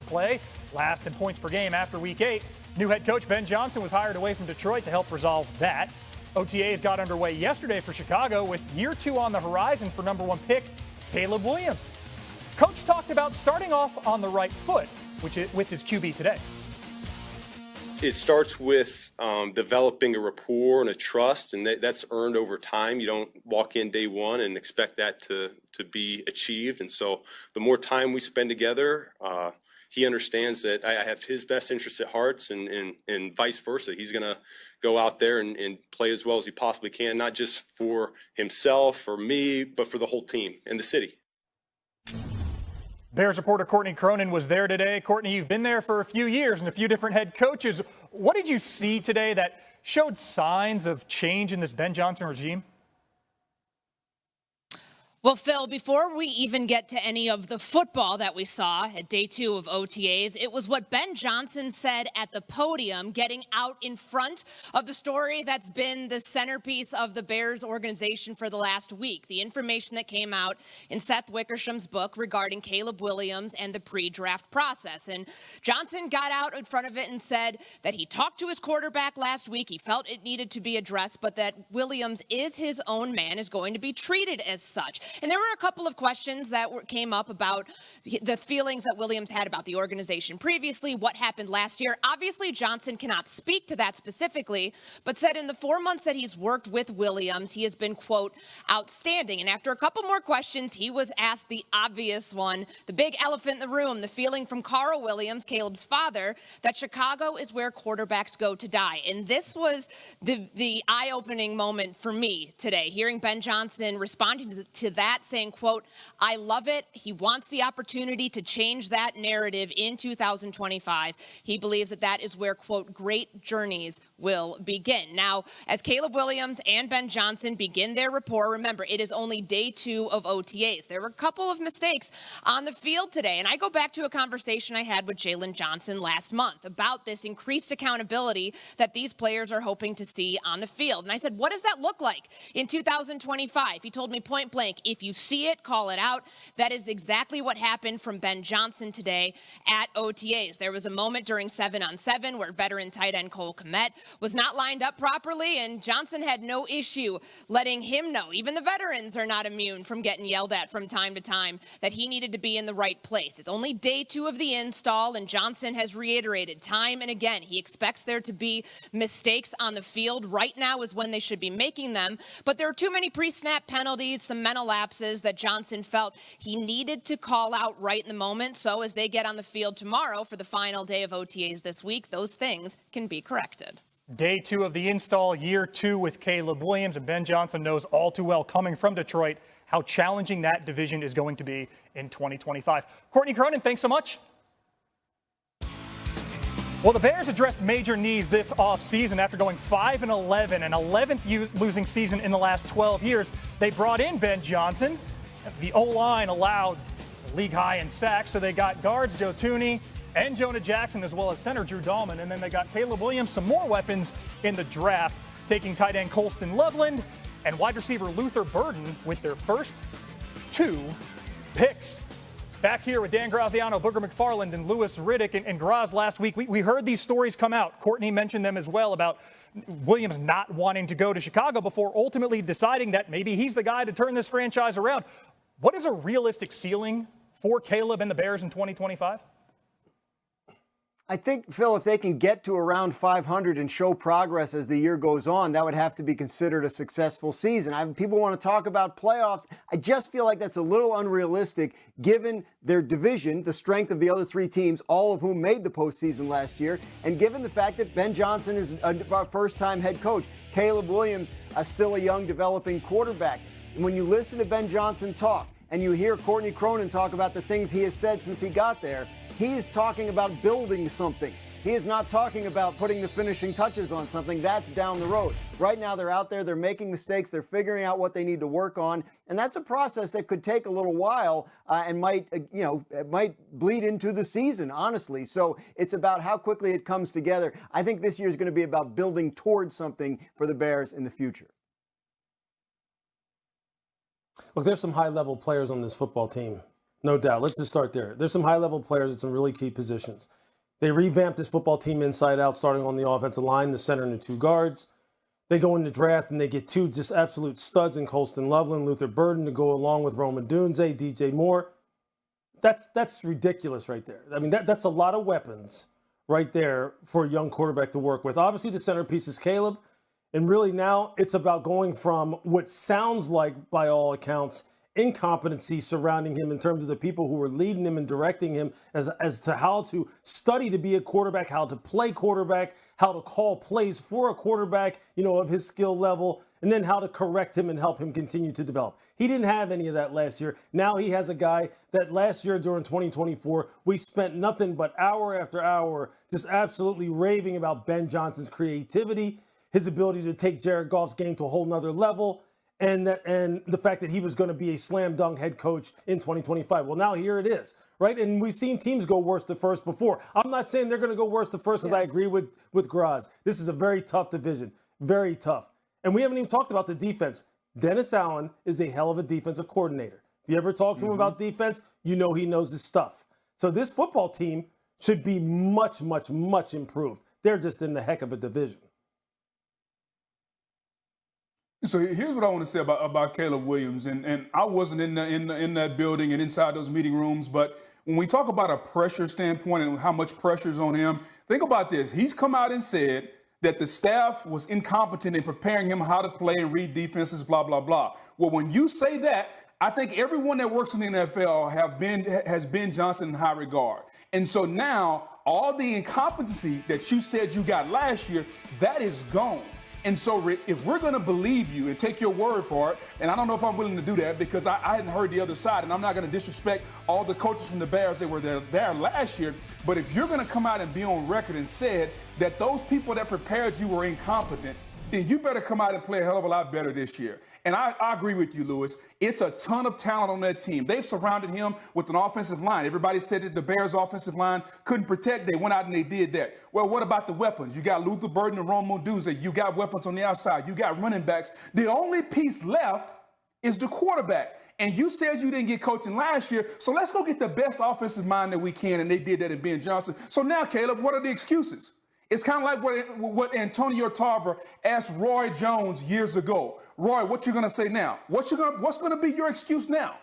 play, last in points per game after Week 8. New head coach Ben Johnson was hired away from Detroit to help resolve that. OTAs got underway yesterday for Chicago with year 2 on the horizon for number 1 pick Caleb Williams. Coach talked about starting off on the right foot, with his QB today. It starts with developing a rapport and a trust, and that's earned over time. You don't walk in day one and expect that to be achieved. And so the more time we spend together, he understands that I have his best interests at heart, and vice versa. He's going to go out there and play as well as he possibly can, not just for himself or me, but for the whole team and the city. Bears reporter Courtney Cronin was there today. Courtney, you've been there for a few years and a few different head coaches. What did you see today that showed signs of change in this Ben Johnson regime? Well, Phil, before we even get to any of the football that we saw at day 2 of OTAs, it was what Ben Johnson said at the podium, getting out in front of the story that's been the centerpiece of the Bears organization for the last week. The information that came out in Seth Wickersham's book regarding Caleb Williams and the pre-draft process. And Johnson got out in front of it and said that he talked to his quarterback last week. He felt it needed to be addressed, but that Williams is his own man, is going to be treated as such. And there were a couple of questions that came up about the feelings that Williams had about the organization previously, what happened last year. Obviously, Johnson cannot speak to that specifically, but said in the 4 months that he's worked with Williams, he has been, quote, outstanding. And after a couple more questions, he was asked the obvious one, the big elephant in the room, the feeling from Carl Williams, Caleb's father, that Chicago is where quarterbacks go to die. And this was the eye-opening moment for me today, hearing Ben Johnson responding to that, saying, quote, I love it. He wants the opportunity to change that narrative in 2025. He believes that that is where, quote, great journeys will begin. Now, as Caleb Williams and Ben Johnson begin their rapport, remember, it is only day 2 of OTAs. There were a couple of mistakes on the field today, and I go back to a conversation I had with Jalen Johnson last month about this increased accountability that these players are hoping to see on the field. And I said, what does that look like in 2025? He told me point blank, if you see it, call it out. That is exactly what happened from Ben Johnson today at OTAs. There was a moment during 7-on-7 where veteran tight end Cole Kmet was not lined up properly, and Johnson had no issue letting him know. Even the veterans are not immune from getting yelled at from time to time, that he needed to be in the right place. It's only day 2 of the install, and Johnson has reiterated time and again he expects there to be mistakes on the field. Right now is when they should be making them, but there are too many pre-snap penalties, some mental lapses that Johnson felt he needed to call out right in the moment. So as they get on the field tomorrow for the final day of OTAs this week, those things can be corrected. Day 2 of the install, year 2 with Caleb Williams, and Ben Johnson knows all too well, coming from Detroit, how challenging that division is going to be in 2025. Courtney Cronin, thanks so much. Well, the Bears addressed major needs this offseason after going 5-11, an 11th losing season in the last 12 years. They brought in Ben Johnson. The O-line allowed league high in sacks, so they got guards Joe Thuney and Jonah Jackson, as well as center Drew Dahlman. And then they got Caleb Williams, some more weapons in the draft, taking tight end Colston Loveland and wide receiver Luther Burden with their first 2 picks. Back here with Dan Graziano, Booger McFarland, and Louis Riddick. And Graz, last week, we heard these stories come out. Courtney mentioned them as well about Williams not wanting to go to Chicago before ultimately deciding that maybe he's the guy to turn this franchise around. What is a realistic ceiling for Caleb and the Bears in 2025? I think, Phil, if they can get to around 500 and show progress as the year goes on, that would have to be considered a successful season. People want to talk about playoffs. I just feel like that's a little unrealistic given their division, the strength of the other 3 teams, all of whom made the postseason last year, and given the fact that Ben Johnson is a first-time head coach. Caleb Williams is still a young, developing quarterback. And when you listen to Ben Johnson talk and you hear Courtney Cronin talk about the things he has said since he got there, he is talking about building something. He is not talking about putting the finishing touches on something. That's down the road. Right now, they're out there, they're making mistakes, they're figuring out what they need to work on, and that's a process that could take a little while and might bleed into the season, honestly. So it's about how quickly it comes together. I think this year is going to be about building towards something for the Bears in the future. Look, there's some high-level players on this football team. No doubt. Let's just start there. There's some high-level players at some really key positions. They revamped this football team inside out, starting on the offensive line, the center and the 2 guards. They go in the draft and they get 2 just absolute studs in Colston Loveland, Luther Burden to go along with Roma Dunze, DJ Moore. That's ridiculous right there. I mean, that's a lot of weapons right there for a young quarterback to work with. Obviously, the centerpiece is Caleb. And really now it's about going from what sounds like, by all accounts, incompetency surrounding him in terms of the people who were leading him and directing him as to how to study to be a quarterback, how to play quarterback, how to call plays for a quarterback, of his skill level, and then how to correct him and help him continue to develop. He didn't have any of that last year. Now he has a guy that last year during 2024, we spent nothing but hour after hour just absolutely raving about Ben Johnson's creativity, his ability to take Jared Goff's game to a whole nother level, and the fact that he was going to be a slam dunk head coach in 2025. Well, now here it is, right? And we've seen teams go worse to first before. I'm not saying they're going to go worse to first, because I agree with Graz. This is a very tough division, very tough. And we haven't even talked about the defense. Dennis Allen is a hell of a defensive coordinator. If you ever talk to him about defense, he knows his stuff. So this football team should be much, much, much improved. They're just in the heck of a division. So here's what I want to say about Caleb Williams, and I wasn't in that building and inside those meeting rooms, but when we talk about a pressure standpoint and how much pressure is on him, think about this. He's come out and said that the staff was incompetent in preparing him how to play and read defenses, blah, blah, blah. Well, when you say that, I think everyone that works in the NFL has Ben Johnson in high regard. And so now all the incompetency that you said you got last year, that is gone. And so if we're going to believe you and take your word for it, and I don't know if I'm willing to do that because I hadn't heard the other side, and I'm not going to disrespect all the coaches from the Bears that were there last year, but if you're going to come out and be on record and said that those people that prepared you were incompetent, then you better come out and play a hell of a lot better this year. And I agree with you, Lewis. It's a ton of talent on that team. They've surrounded him with an offensive line. Everybody said that the Bears' offensive line couldn't protect. They went out and they did that. Well, what about the weapons? You got Luther Burden and Roma Dunze. You got weapons on the outside. You got running backs. The only piece left is the quarterback. And you said you didn't get coaching last year, so let's go get the best offensive mind that we can, and they did that in Ben Johnson. So now, Caleb, what are the excuses? It's kind of like what Antonio Tarver asked Roy Jones years ago. Roy, what you going to say now? What's going to be your excuse now?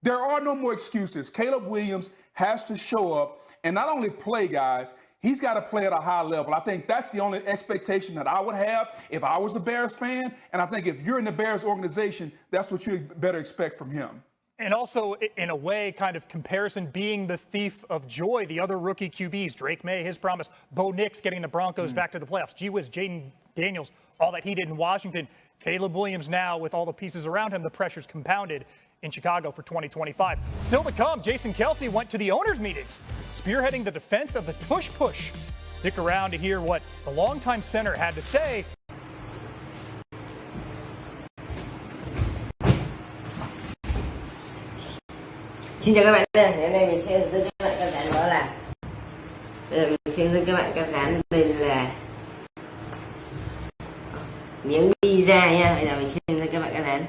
There are no more excuses. Caleb Williams has to show up and not only play, guys, he's got to play at a high level. I think that's the only expectation that I would have if I was a Bears fan. And I think if you're in the Bears organization, that's what you better expect from him. And also, in a way, kind of comparison, being the thief of joy, the other rookie QBs, Drake May, his promise, Bo Nix getting the Broncos back to the playoffs, gee whiz, Jaden Daniels, all that he did in Washington, Caleb Williams now with all the pieces around him, the pressure's compounded in Chicago for 2025. Still to come, Jason Kelce went to the owners' meetings, spearheading the defense of the push. Stick around to hear what the longtime center had to say. Xin chào các bạn, ngày hôm nay mình sẽ hướng dẫn các bạn căn bản đó là bây giờ mình sẽ hướng dẫn các bạn căn bản đây là miếng đi ra nha. Bây giờ mình sẽ hướng dẫn các bạn căn bản.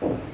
Bye.